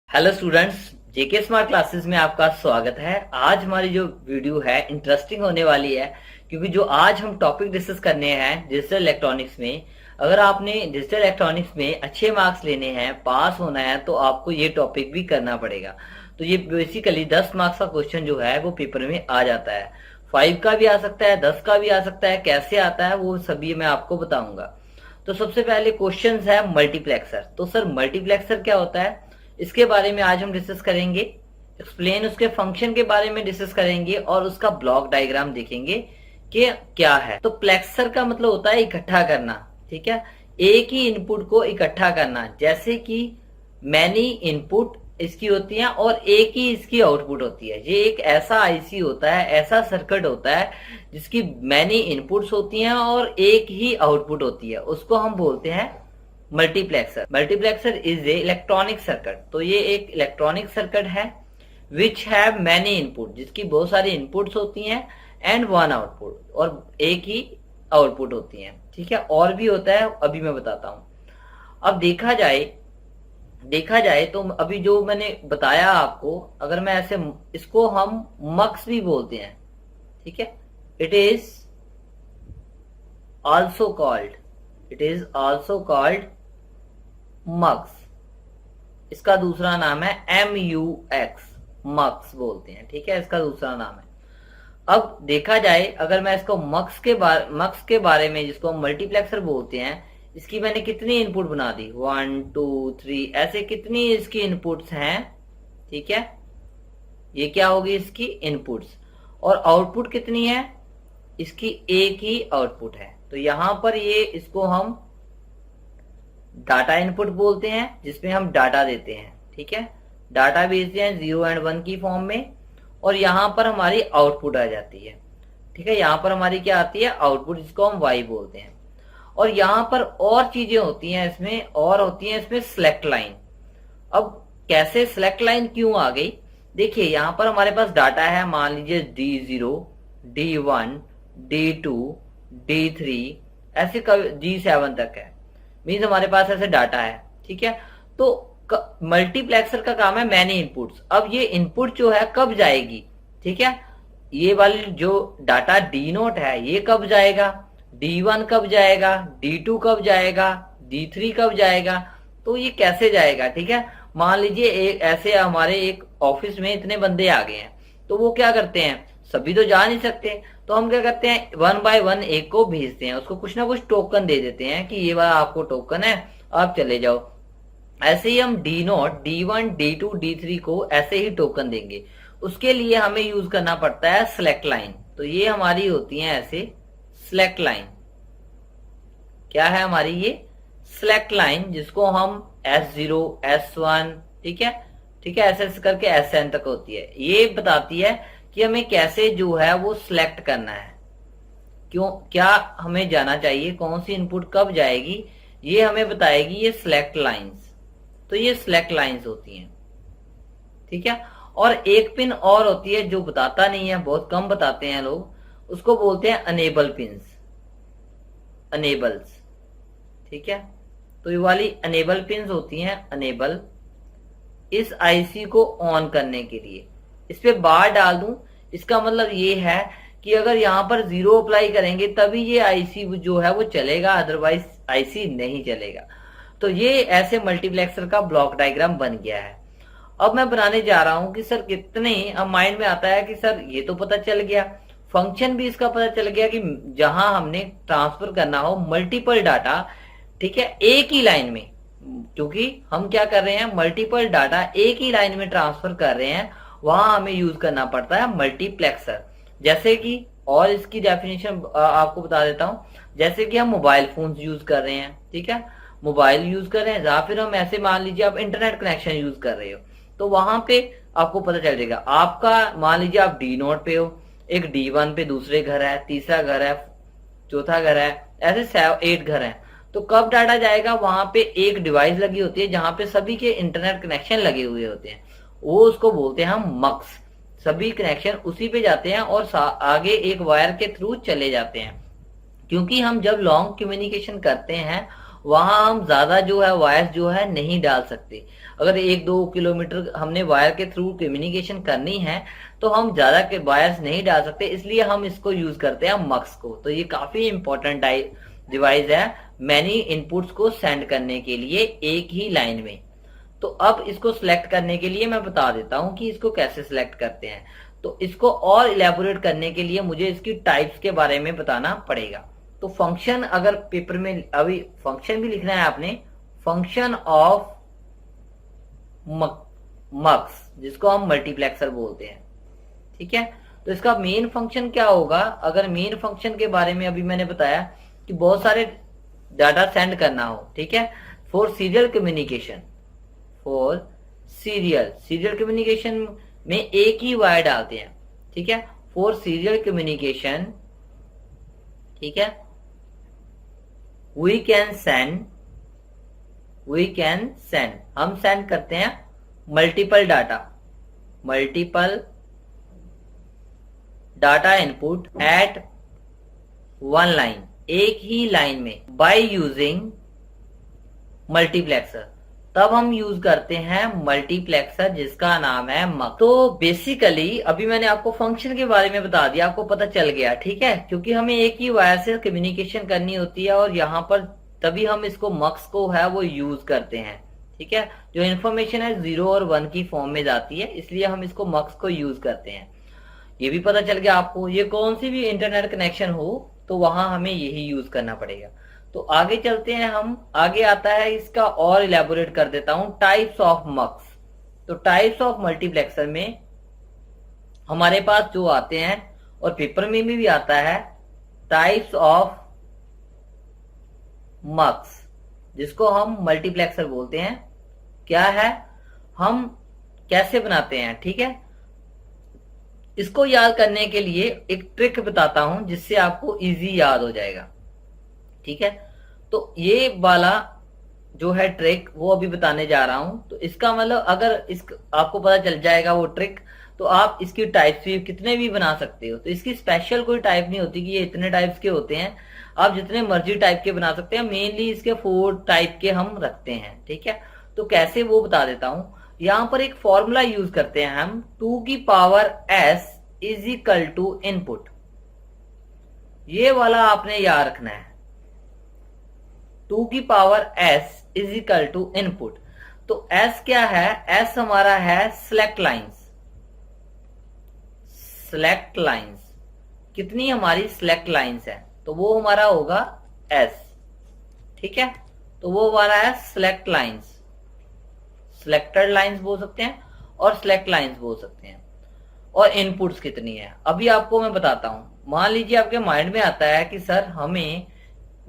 Hello students, जेके smart classes में आपका स्वागत है। आज हमारी जो वीडियो है इंटरेस्टिंग होने वाली है, क्योंकि जो आज हम टॉपिक डिस्कस करने हैं डिजिटल इलेक्ट्रॉनिक्स में, अगर आपने डिजिटल इलेक्ट्रॉनिक्स में अच्छे मार्क्स लेने हैं, पास होना है, तो आपको ये टॉपिक भी करना पड़ेगा। तो ये बेसिकली 10 मार्क्स का क्वेश्चन जो है वो पेपर में आ जाता है। 5 का भी आ सकता है, 10 का भी आ सकता है। कैसे आता है वो सभी मैं आपको बताऊंगा। तो सबसे पहले क्वेश्चन है मल्टीप्लेक्सर। तो सर मल्टीप्लेक्सर क्या होता है, इसके बारे में आज हम डिस्कस करेंगे। एक्सप्लेन उसके फंक्शन के बारे में डिस्कस करेंगे और उसका ब्लॉक डायग्राम देखेंगे कि क्या है। तो प्लेक्सर का मतलब होता है इकट्ठा करना, ठीक है, एक ही इनपुट को इकट्ठा करना। जैसे कि मैनी इनपुट इसकी होती है और एक ही इसकी आउटपुट होती है। ये एक ऐसा आईसी होता है, ऐसा सर्किट होता है जिसकी मैनी इनपुट्स होती हैं और एक ही आउटपुट होती है। उसको हम बोलते हैं multiplexer. Multiplexer is a electronic circuit. तो ये एक इलेक्ट्रॉनिक सर्किट है विच हैव मैनी इनपुट, जिसकी बहुत सारी इनपुट्स होती हैं एंड वन आउटपुट, और एक ही आउटपुट होती है, ठीक है। और भी होता है, अभी मैं बताता हूं। अब देखा जाए तो अभी जो मैंने बताया आपको, अगर मैं ऐसे, इसको हम मक्स भी बोलते हैं, ठीक है। इट इज ऑल्सो कॉल्ड मक्स। इसका दूसरा नाम है MUX, मक्स बोलते हैं, ठीक है, इसका दूसरा नाम है। अब देखा जाए, अगर मैं इसको मक्स के बारे में, जिसको हम मल्टीप्लेक्सर बोलते हैं, इसकी मैंने कितनी इनपुट बना दी, 1 2 3, ऐसे कितनी इसकी इनपुट्स हैं, ठीक है। ये क्या होगी इसकी इनपुट्स, और आउटपुट कितनी है इसकी, एक ही आउटपुट है। तो यहां पर ये, इसको हम डाटा इनपुट बोलते हैं, जिसमें हम डाटा देते हैं, ठीक है, डाटा भेजते हैं 0 और 1 की फॉर्म में, और यहां पर हमारी आउटपुट आ जाती है, ठीक है। यहां पर हमारी क्या आती है, आउटपुट, जिसको हम Y बोलते हैं। और यहां पर और चीजें होती हैं इसमें, और होती हैं इसमें सिलेक्ट लाइन। अब कैसे सिलेक्ट लाइन क्यों आ गई, देखिए यहां पर हमारे पास डाटा है, मान लीजिए D0 D1 D2 D3, ऐसे G7 तक है, मीन्स हमारे पास ऐसे डाटा है, ठीक है। तो मल्टीप्लेक्सर का काम है मैनी इनपुट्स। अब ये इनपुट जो है कब जाएगी, ठीक है, ये वाली जो डाटा D0 है ये कब जाएगा, D1 कब जाएगा, D2 कब जाएगा, D3 कब जाएगा। तो ये कैसे जाएगा, ठीक है। मान लीजिए एक ऐसे हमारे एक ऑफिस में इतने बंदे आ गए हैं, तो वो क्या करते हैं, सभी तो जा नहीं सकते, तो हम क्या करते हैं, 1 बाय 1 एक को भेजते हैं, उसको कुछ ना कुछ टोकन दे देते हैं कि ये वाला आपको टोकन है, आप चले जाओ। ऐसे ही हम D0 D1 D2 D3 को ऐसे ही टोकन देंगे। उसके लिए हमें यूज करना पड़ता है सिलेक्ट लाइन। तो ये हमारी होती है ऐसे सिलेक्ट लाइन। क्या है हमारी ये सिलेक्ट लाइन, जिसको हम S0 S1, ठीक है, ठीक है, ऐसे करके SN तक होती है। ये बताती है कि हमें कैसे जो है वो सिलेक्ट करना है, क्यों, क्या हमें जाना चाहिए, कौन सी इनपुट कब जाएगी, ये हमें बताएगी ये सिलेक्ट लाइंस। तो ये सिलेक्ट लाइंस होती हैं, ठीक है। और एक पिन और होती है जो बताता नहीं है, बहुत कम बताते हैं लोग, उसको बोलते हैं अनेबल पिंस, अनेबल्स, ठीक है। तो ये वाली अनेबल पिंस होती हैं, अनेबल, इस आईसी को ऑन करने के लिए। इस पे बार डाल दूं, इसका मतलब ये है कि अगर यहां पर 0 अप्लाई करेंगे तभी ये आईसी जो है वो चलेगा, अदरवाइज आईसी नहीं चलेगा। तो ये ऐसे मल्टीप्लेक्सर का ब्लॉक डायग्राम बन गया है। अब मैं बनाने जा रहा हूं कि सर कितने, अब माइंड में आता है कि सर ये तो पता चल गया, फंक्शन भी इसका पता चल गया कि जहां हमने ट्रांसफर करना हो मल्टीपल डाटा, ठीक है, एक ही लाइन में, क्योंकि हम क्या कर रहे हैं, मल्टीपल डाटा एक ही लाइन में ट्रांसफर कर रहे हैं, वहां हमें यूज करना पड़ता है मल्टीप्लेक्सर। जैसे कि, और इसकी डेफिनेशन आपको बता देता हूं, जैसे कि हम मोबाइल फोन यूज कर रहे हैं, ठीक है, मोबाइल यूज कर रहे हैं, या फिर हम ऐसे मान लीजिए आप इंटरनेट कनेक्शन यूज कर रहे हो, तो वहां पे आपको पता चल जाएगा। आपका मान लीजिए आप D0 पे हो, एक D1 पे दूसरे घर है, तीसरा घर है, चौथा घर है, ऐसे 8 घर है। तो कब डाटा जाएगा, वहां पे एक डिवाइस लगी होती है जहां पे सभी के इंटरनेट कनेक्शन लगे हुए होते हैं, वो उसको बोलते हैं हम मक्स। सभी कनेक्शन उसी पे जाते हैं और आगे एक वायर के थ्रू चले जाते हैं, क्योंकि हम जब लॉन्ग कम्युनिकेशन करते हैं वहां हम ज्यादा जो है वायर्स जो है नहीं डाल सकते। अगर 1-2 किलोमीटर हमने वायर के थ्रू कम्युनिकेशन करनी है तो हम ज्यादा के वायर्स नहीं डाल सकते, इसलिए हम इसको यूज करते हैं मक्स को। तो ये काफी इंपॉर्टेंट डिवाइस है मैनी इनपुट्स को सेंड करने के लिए एक ही लाइन में। तो अब इसको सिलेक्ट करने के लिए मैं बता देता हूं कि इसको कैसे सिलेक्ट करते हैं। तो इसको और इलेबोरेट करने के लिए मुझे इसकी टाइप्स के बारे में बताना पड़ेगा। तो फंक्शन, अगर पेपर में अभी फंक्शन भी लिखना है आपने, फंक्शन ऑफ मक्स, जिसको हम मल्टीप्लेक्सर बोलते हैं, ठीक है। तो इसका मेन फंक्शन क्या होगा? अगर मेन फंक्शन के बारे में अभी मैंने बताया कि बहुत सारे डाटा सेंड करना हो, ठीक है, for serial communication, for serial communication में एक ही वायर डालते हैं, ठीक है, फॉर सीरियल कम्युनिकेशन, ठीक है, वी कैन सेंड, हम सेंड करते हैं multiple data input at one line, एक ही लाइन में, बाय यूजिंग मल्टीप्लेक्सर। तब हम यूज करते हैं मल्टीप्लेक्सर जिसका नाम है मक्स। तो बेसिकली अभी मैंने आपको फंक्शन के बारे में बता दिया, आपको पता चल गया, ठीक है, क्योंकि हमें एक ही वायर से कम्युनिकेशन करनी होती है और यहाँ पर तभी हम इसको मक्स को है वो यूज करते हैं, ठीक है। जो इन्फॉर्मेशन है 0 और 1 की फॉर्म में जाती है, इसलिए हम इसको मक्स को यूज करते हैं। ये भी पता चल गया आपको। ये कौन सी भी इंटरनेट कनेक्शन हो तो वहां हमें यही यूज करना पड़ेगा। तो आगे चलते हैं हम, आगे आता है इसका और इलेबोरेट कर देता हूं, टाइप्स ऑफ मक्स। तो टाइप्स ऑफ मल्टीप्लेक्सर में हमारे पास जो आते हैं, और पेपर में भी आता है, टाइप्स ऑफ मक्स, जिसको हम मल्टीप्लेक्सर बोलते हैं। क्या है, हम कैसे बनाते हैं, ठीक है। इसको याद करने के लिए एक ट्रिक बताता हूं जिससे आपको इजी याद हो जाएगा, ठीक है। तो ये वाला जो है ट्रिक वो अभी बताने जा रहा हूं। तो इसका मतलब अगर आपको पता चल जाएगा वो ट्रिक, तो आप इसकी टाइप्स भी कितने भी बना सकते हो। तो इसकी स्पेशल कोई टाइप नहीं होती कि ये इतने टाइप्स के होते हैं, आप जितने मर्जी टाइप के बना सकते हैं। मेनली इसके 4 टाइप के हम रखते हैं, ठीक है। तो कैसे वो बता देता हूं। यहां पर एक फॉर्मूला यूज करते हैं हम, 2 की power s is equal to input. ये वाला आपने याद रखना है, 2 की power s is equal to input. तो s क्या है? s हमारा है सिलेक्ट लाइंस। कितनी हमारी सिलेक्ट लाइंस है? तो वो हमारा होगा s, ठीक है। तो वो हमारा है सिलेक्ट लाइंस, सिलेक्टेड लाइंस बोल सकते हैं और सिलेक्ट लाइंस बोल सकते हैं। और इनपुट्स कितनी है अभी आपको मैं बताता हूं। मान लीजिए आपके माइंड में आता है कि सर हमें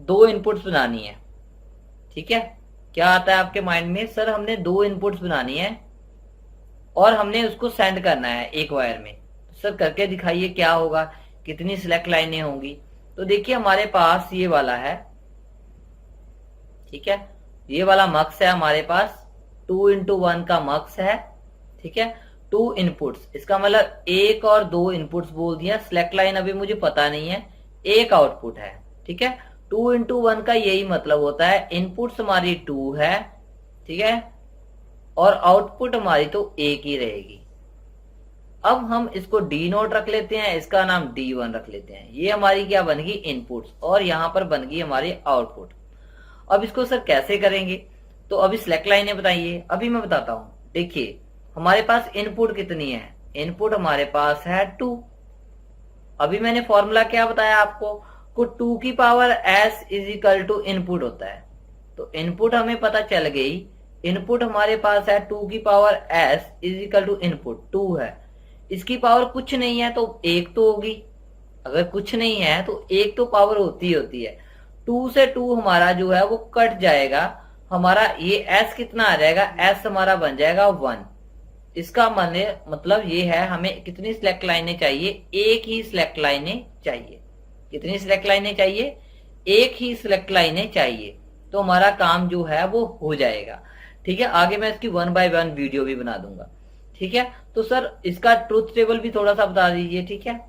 2 इनपुट्स बनानी है, ठीक है। क्या आता है आपके माइंड में? सर हमने 2 इनपुट्स बनानी है और हमने उसको सेंड करना है एक वायर में। सर करके दिखाइए क्या होगा, कितनी सिलेक्ट लाइनें होंगी। तो देखिए हमारे पास ये वाला है, ठीक है, ये वाला मक्स है हमारे पास, 2x1 का मक्स है, ठीक है। 2 इनपुट्स, इसका मतलब 1 और 2 इनपुट्स बोल दिया। सिलेक्ट लाइन अभी मुझे पता नहीं है, 1 आउटपुट है, ठीक है। 2x1 का यही मतलब होता है, इनपुट्स हमारी 2 है, ठीक है, और आउटपुट हमारी तो 1 ही रहेगी। अब हम इसको D0 रख लेते हैं, इसका नाम D1 रख लेते हैं। ये हमारी क्या बन गई? इनपुट्स, और यहां पर बन गई हमारी आउटपुट। अब इसको सर कैसे करेंगे? तो अभी सिलेक्ट लाइनें बताइए। अभी मैं बताता हूं, देखिए हमारे पास इनपुट कितनी है? इनपुट हमारे पास है 2। अभी मैंने फॉर्मूला क्या बताया आपको, को 2 की power s is equal to input होता है। तो इनपुट हमें पता चल गई, इनपुट हमारे पास है 2 की power s is equal to input 2 है। इसकी पावर कुछ नहीं है तो 1 तो होगी, अगर कुछ नहीं है तो 1 तो पावर होती है। 2 से 2 हमारा जो है वो कट जाएगा, हमारा ये s कितना आ जाएगा? s हमारा बन जाएगा 1। इसका मतलब ये है हमें कितनी सिलेक्ट लाइनें चाहिए? 1 ही सिलेक्ट लाइनें चाहिए। कितनी सिलेक्ट लाइनें चाहिए? 1 ही सिलेक्ट लाइनें चाहिए। तो हमारा काम जो है वो हो जाएगा, ठीक है। आगे मैं इसकी 1 बाय 1 वीडियो भी बना दूंगा, ठीक है। तो सर इसका ट्रूथ टेबल भी थोड़ा सा बता दीजिए, ठीक है।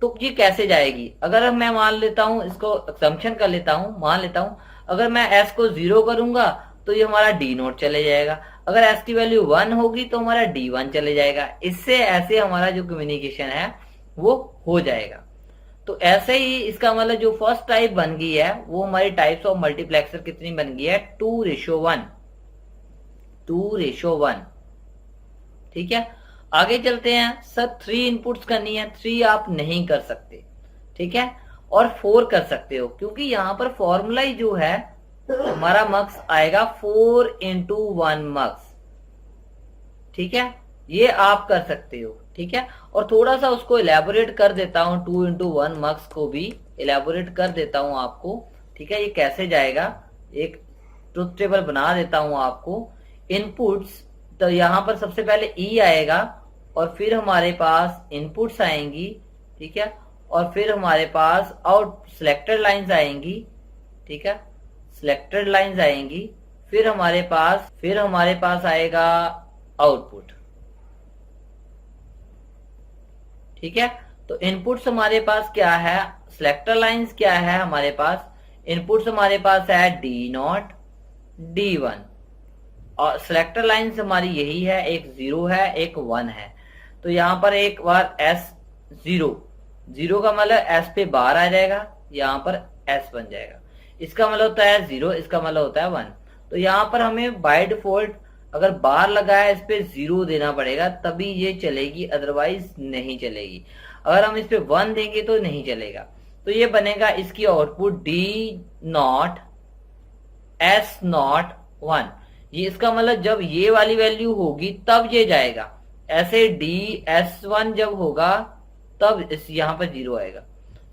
तो ये कैसे जाएगी? अगर मैं मान लेता हूं, इसको असम्पशन कर लेता हूं, मान लेता हूं अगर मैं एस को 0 करूंगा तो ये हमारा डी नोट चले जाएगा, अगर एस की वैल्यू 1 होगी तो हमारा D1 चले जाएगा। इससे ऐसे हमारा जो कम्युनिकेशन है वो हो जाएगा। तो ऐसे ही इसका मतलब जो फर्स्ट टाइप बन गई है वो हमारी टाइप्स ऑफ मल्टीप्लेक्सर कितनी बन गई है, 2:1, 2:1। ठीक है, आगे चलते हैं। सर 3 इनपुट्स करनी है, 3 आप नहीं कर सकते, ठीक है, और 4 कर सकते हो, क्योंकि यहां पर फॉर्मूला ही जो है हमारा मक्स आएगा 4:1 मक्स। ठीक है, ये आप कर सकते हो। ठीक है, और थोड़ा सा उसको इलेबोरेट कर देता हूं, 2:1 मक्स को भी इलेबोरेट कर देता हूं आपको। ठीक है, ये कैसे जाएगा, एक ट्रुथ टेबल बना देता हूं आपको। इनपुट्स, तो यहां पर सबसे पहले ई आएगा और फिर हमारे पास इनपुट्स आएंगी। ठीक है, और फिर हमारे पास आउट सिलेक्टेड लाइंस आएंगी। ठीक है, सिलेक्टेड लाइंस आएंगी, फिर हमारे पास आएगा आउटपुट। ठीक है, तो इनपुट्स हमारे पास क्या है, सिलेक्टर लाइंस क्या है हमारे पास, इनपुट्स हमारे पास है D0, D1, और सिलेक्टर लाइंस हमारी यही है, एक 0 है एक 1 है। तो यहां पर एक बार S0, 0 का मतलब S पे बार आ जाएगा, यहां पर S बन जाएगा, इसका मतलब होता है 0, इसका मतलब होता है 1। तो यहां पर हमें बाय डिफॉल्ट अगर बार लगा है इस पे 0 देना पड़ेगा, तभी ये चलेगी, अदरवाइज नहीं चलेगी। अगर हम इस पे 1 देंगे तो नहीं चलेगा। तो ये बनेगा इसकी आउटपुट D0 S0 1। ये इसका मतलब जब ये वाली वैल्यू होगी तब ये जाएगा, ऐसे DS1 जब होगा तब इस यहां पर 0 आएगा,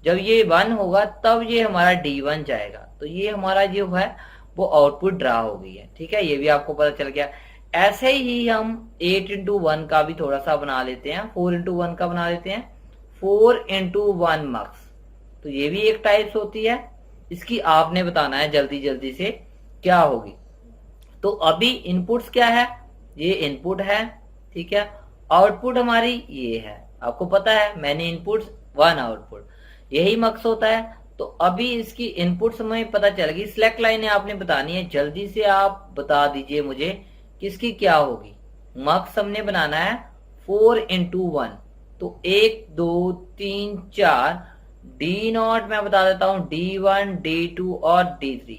जब ये 1 होगा तब ये हमारा D1 जाएगा। तो ये हमारा जो है वो आउटपुट ड्रा हो गई है। ठीक है, ये भी आपको पता चल गया। ऐसे ही हम 8:1 का भी थोड़ा सा बना लेते हैं, 4:1 का बना लेते हैं, 4:1 मक्स। तो ये भी एक टाइप्स होती है, इसकी आपने बताना है जल्दी जल्दी से क्या होगी। तो अभी इनपुट्स क्या है, ये इनपुट है। ठीक है, आउटपुट हमारी ये है, आपको पता है मैंने इनपुट्स 1 आउटपुट, यही मक्स होता है। तो अभी इसकी इनपुट्स हमें पता चल गई, सिलेक्ट लाइनें आपने बतानी है, जल्दी से आप बता दीजिए मुझे किसकी क्या होगी। मक्स हमने बनाना है 4:1, तो 1 2 3 4, D0 मैं बता देता हूं, D1 D2 और D3।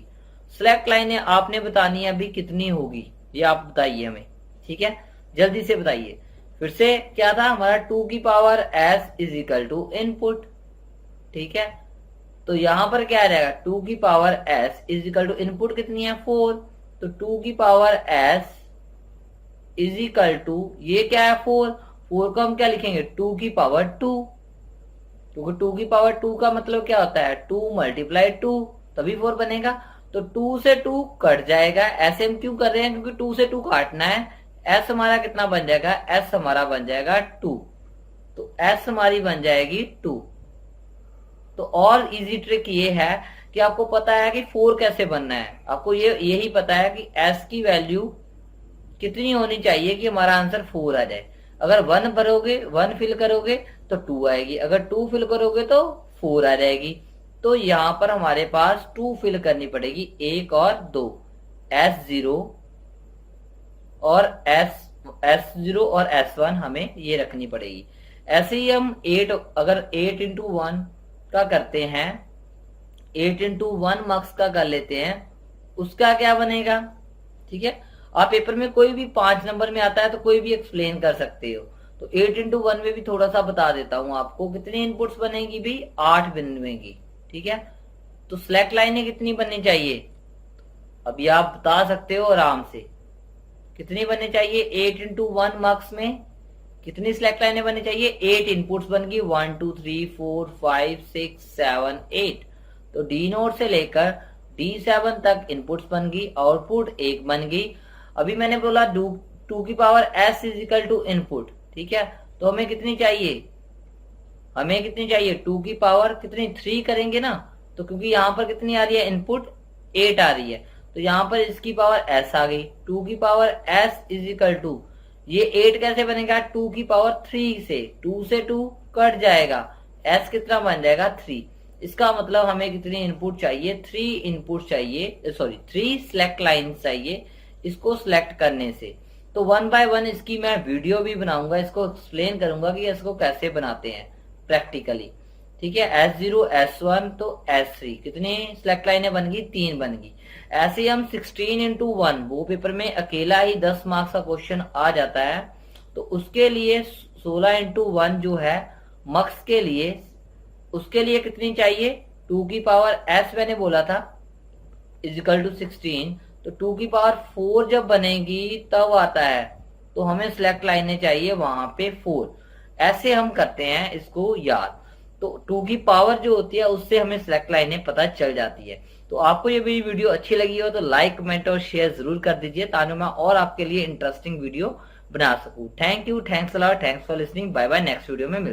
सिलेक्ट लाइनें आपने बतानी है अभी कितनी होगी, ये आप बताइए हमें। ठीक है, जल्दी से बताइए। फिर से क्या था हमारा, 2 की power S is equal to input. ठीक है, तो यहां पर क्या आ जाएगा, 2 की power S is equal to input कितनी है 4, तो 2 की power S is equal to ये क्या है 4, 4 को हम क्या लिखेंगे 2 की पावर 2, क्योंकि 2 की पावर 2 का मतलब क्या होता है 2 मल्टीप्लाई 2, तभी 4 बनेगा। तो 2 से 2 कट जाएगा, ऐसे हम क्यों कर रहे हैं, क्योंकि 2 से 2 काटना है। S हमारा कितना बन जाएगा, S हमारा बन जाएगा 2, तो S हमारी बन जाएगी 2। तो और इजी ट्रिक ये है कि आपको पता है कि 4 कैसे बनना है, आपको यही पता है कि S की वैल्यू कितनी होनी चाहिए कि हमारा आंसर 4 आ जाए। अगर 1 भरोगे, 1 फिल करोगे तो 2 आएगी, अगर 2 फिल करोगे तो 4 आ जाएगी। तो यहां पर हमारे पास 2 फिल करनी पड़ेगी, 1 और 2, S0 और S0 और S1 हमें ये रखनी पड़ेगी। ऐसे ही हम 8, अगर 8:1 का करते हैं, 8:1 मक्स का कर लेते हैं, उसका क्या बनेगा। ठीक है, आप पेपर में कोई भी 5 नंबर में आता है तो कोई भी एक्सप्लेन कर सकते हो। तो 8:1 में भी थोड़ा सा बता देता हूं आपको, कितनी इनपुट्स बनेगी भी 8 बनेगी। ठीक है, तो सिलेक्ट लाइनें कितनी बननी चाहिए, अभी आप बता सकते हो आराम से, कितनी बननी चाहिए 8:1 मार्क्स में कितनी सिलेक्ट लाइनें बननी चाहिए, 8 इनपुट्स बन गई, 1 2 3 4 5 6 7 8। तो D0 से लेकर D7 तक इनपुट्स बन गई, आउटपुट 1 बन गई। अभी मैंने बोला 2 की power S is equal to input. ठीक है, तो हमें कितनी चाहिए, हमें कितनी चाहिए 2 की पावर कितनी 3 करेंगे ना, तो क्योंकि यहां पर कितनी आ रही है इनपुट 8 आ रही है, तो यहां पर इसकी पावर S आ गई। 2 की power S is equal to ये 8 कैसे बनेगा 2 की पावर 3 से, 2 से 2 कट जाएगा, S कितना बन जाएगा 3। इसका मतलब हमें कितनी इनपुट चाहिए, 3 इनपुट चाहिए, सॉरी 3 सिलेक्ट लाइन चाहिए इसको सिलेक्ट करने से। तो 1 बाय 1 इसकी मैं वीडियो भी बनाऊंगा, इसको एक्सप्लेन करूंगा कि इसको कैसे बनाते हैं प्रैक्टिकली। ठीक है, S0 S1 तो S3 कितनी सिलेक्ट लाइनें बन गई, 3 बन गई। ऐसे ही हम 16 इंटू 1 वो पेपर में अकेला ही 10 मार्क्स का क्वेश्चन आ जाता है, तो उसके लिए 16 इंटू 1 जो है मक्स के लिए, उसके लिए कितनी चाहिए, 2 की पावर s मैंने बोला था इजिकल टू 16, तो 2 की पावर 4 जब बनेगी तब आता है, तो हमें सिलेक्ट लाइनें चाहिए वहां पे 4। ऐसे हम करते हैं इसको याद। तो 2 की पावर जो होती है उससे हमें सिलेक्ट लाइनें पता चल जाती है। तो आपको ये मेरी वीडियो अच्छी लगी हो तो लाइक कमेंट और शेयर जरूर कर दीजिए, ताकि मैं और आपके लिए इंटरेस्टिंग वीडियो बना सकूं। Thank you, thanks a lot, thanks for listening, bye bye, next video में मिलते हैं।